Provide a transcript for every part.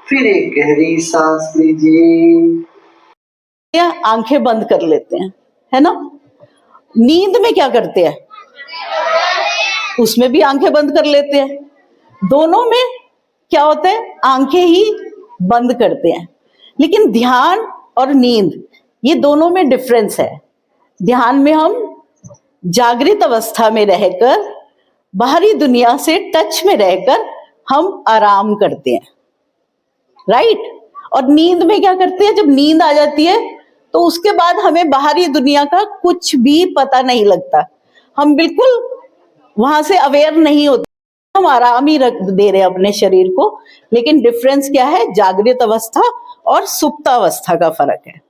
फिर एक गहरी सांस लीजिए। आंखें बंद कर लेते हैं, है ना। नींद में क्या करते हैं, उसमें भी आंखें बंद कर लेते हैं। दोनों में क्या होता है, आंखें ही बंद करते हैं। लेकिन ध्यान और नींद, ये दोनों में डिफरेंस है। ध्यान में हम जागृत अवस्था में रहकर, बाहरी दुनिया से टच में रहकर हम आराम करते हैं, राइट। और नींद में क्या करते हैं, जब नींद आ जाती है तो उसके बाद हमें बाहरी दुनिया का कुछ भी पता नहीं लगता, हम बिल्कुल वहां से अवेयर नहीं होते, हम आराम ही रख दे रहे हैं अपने शरीर को। लेकिन डिफरेंस क्या है, जागृत अवस्था और सुप्तावस्था का फर्क है,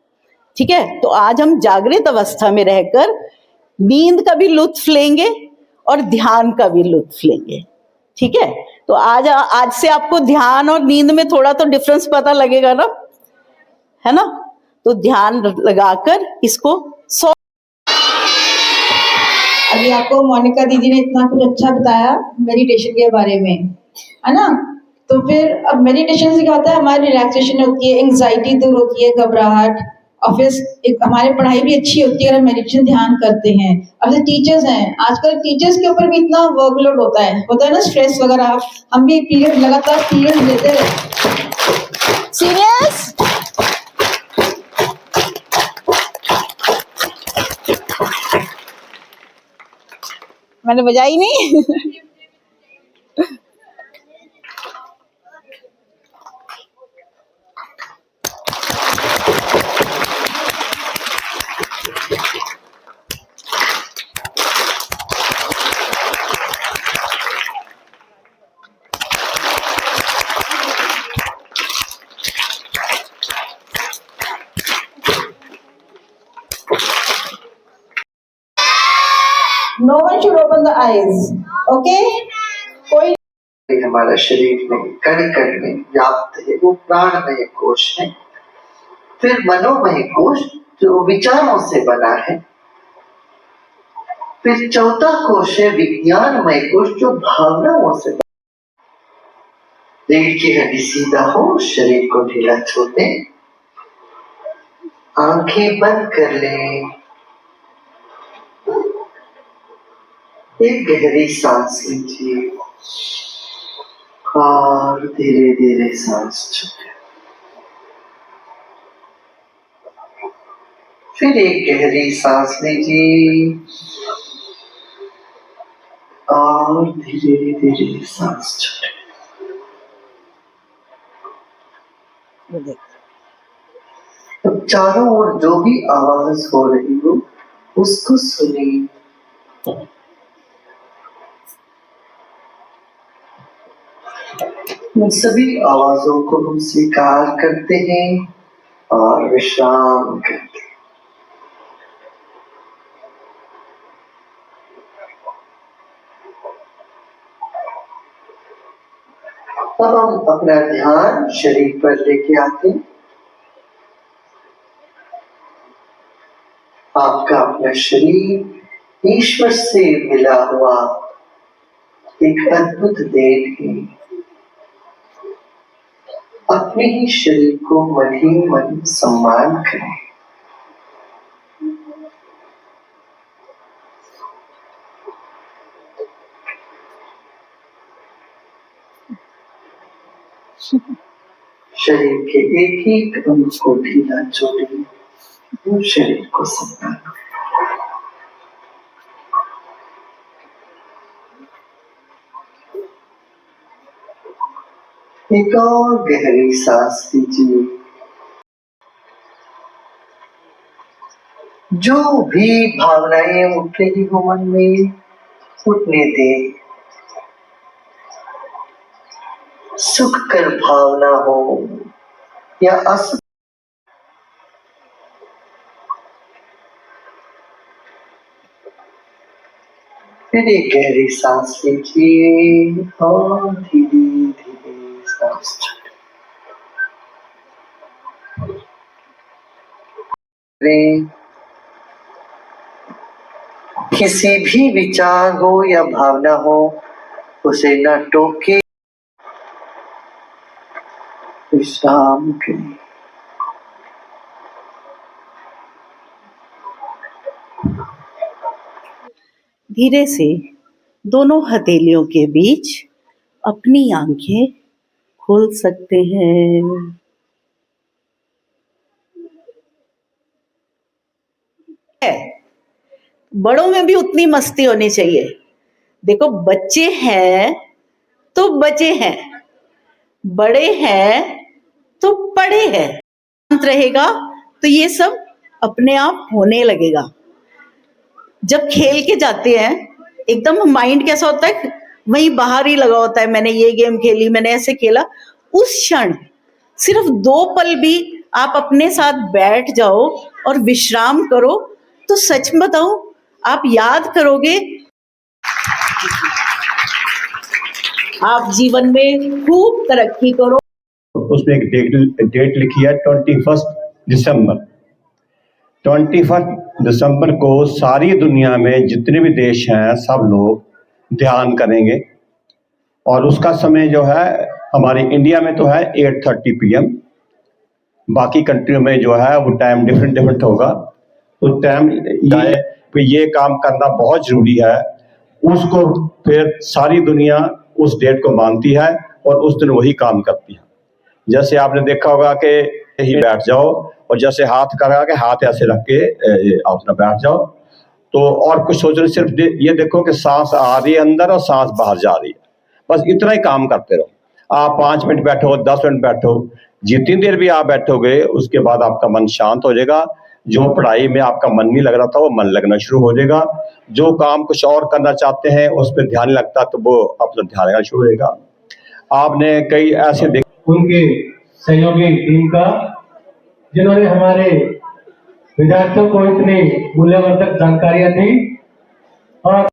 ठीक है। तो आज हम जागृत अवस्था में रहकर नींद का भी लुत्फ लेंगे और ध्यान का भी लुत्फ लेंगे, ठीक है। तो आज से आपको ध्यान और नींद में थोड़ा तो डिफरेंस पता लगेगा ना, है ना। तो ध्यान लगाकर इसको अभी आपको मोनिका दीदी ने इतना कुछ अच्छा बताया मेडिटेशन के बारे में, है ना। तो फिर अब मेडिटेशन से क्या होता है, हमारी रिलैक्सेशन होती है, एंजाइटी दूर होती है, घबराहट, और फिर एक हमारी पढ़ाई भी अच्छी होती है अगर मेडिटेशन ध्यान करते हैं। अब जो टीचर्स हैं, आजकल टीचर्स के ऊपर भी इतना वर्कलोड होता है ना, स्ट्रेस वगैरह। हम भी पीरियड लगातार पीरियड लेते हैं। सीरियस मैंने बजाई नहीं। No one should open the eyes, okay? कोई हमारा शरीर में कण कण में व्याप्त है, वो प्राणमय कोश है। फिर मनोमय कोश जो विचारों से बना है। फिर चौथा कोश है विज्ञानमय कोश जो भावनाओं से बना है। रीढ़ की हड्डी सीधा हो, शरीर को ढीला छोड़ दें, आंखें बंद कर लें, एक गहरी सांस लीजिए और धीरे धीरे सांस छोड़ें। फिर एक गहरी सांस लीजिए और धीरे धीरे सांस छोड़ें। अब चारों ओर जो भी आवाज हो रही हो उसको सुनिए। उन सभी आवाजों को हम स्वीकार करते हैं और विश्राम करते हैं। अब हम अपना ध्यान शरीर पर लेके आते हैं। आपका अपना शरीर ईश्वर से मिला हुआ एक अद्भुत देन है। अपने ही शरीर को मन ही मन सम्मान करें। शरीर के एक एक अंग को ढीला छोड़ें, वो शरीर को सम्मान करें। एक और गहरी सांस लीजिए। जो भी भावनाएं उठ रही हो मन में, उठने दें। सुख कर भावना हो या असुख, फिर एक गहरी सांस लीजिए और धीरे धीरे सांस छोड़ें। किसी भी विचार हो या भावना हो, उसे न टोके विश्राम के लिए। धीरे से दोनों हथेलियों के बीच अपनी आंखें खोल सकते हैं। बड़ों में भी उतनी मस्ती होनी चाहिए। देखो, बच्चे हैं तो बचे हैं, बड़े हैं तो पड़े हैं। शांत रहेगा तो ये सब अपने आप होने लगेगा। जब खेल के जाते हैं एकदम माइंड कैसा होता है, वहीं बाहर ही लगा होता है, मैंने ये गेम खेली, मैंने ऐसे खेला। उस क्षण सिर्फ 2 पल भी आप अपने साथ बैठ जाओ और विश्राम करो, तो सच बताऊं, आप याद करोगे, आप जीवन में खूब तरक्की करो। उसमें एक डेट लिखी है 21 दिसंबर। 21 दिसंबर को सारी दुनिया में जितने भी देश हैं सब लोग ध्यान करेंगे, और उसका समय जो है हमारे इंडिया में तो है 8:30 PM। बाकी कंट्रियों में जो है वो टाइम डिफरेंट होगा। तो टाइम ये काम करना बहुत जरूरी है। उसको फिर सारी दुनिया उस डेट को मानती है और उस दिन वही काम करती है। जैसे आपने देखा होगा कि ही बैठ जाओ, और जैसे हाथ करा के हाथ ऐसे रख के अपना बैठ जाओ, तो और कुछ सोच रहे, सिर्फ ये देखो कि सांस आ रही है अंदर और सांस बाहर जा रही है, बस इतना ही काम करते रहो। आप 5 मिनट बैठो, 10 मिनट बैठो, जितनी देर भी आप बैठोगे उसके बाद आपका मन शांत हो जाएगा। जो पढ़ाई में आपका मन नहीं लग रहा था वो मन लगना शुरू हो जाएगा। जो काम कुछ और करना चाहते हैं उस पर ध्यान लगता तो वो अपना ध्यान लगना शुरू होगा। आपने कई ऐसे उनके सहयोगी टीम का, जिन्होंने हमारे विद्यार्थियों को इतनी मूल्यवर्धक जानकारियां दी और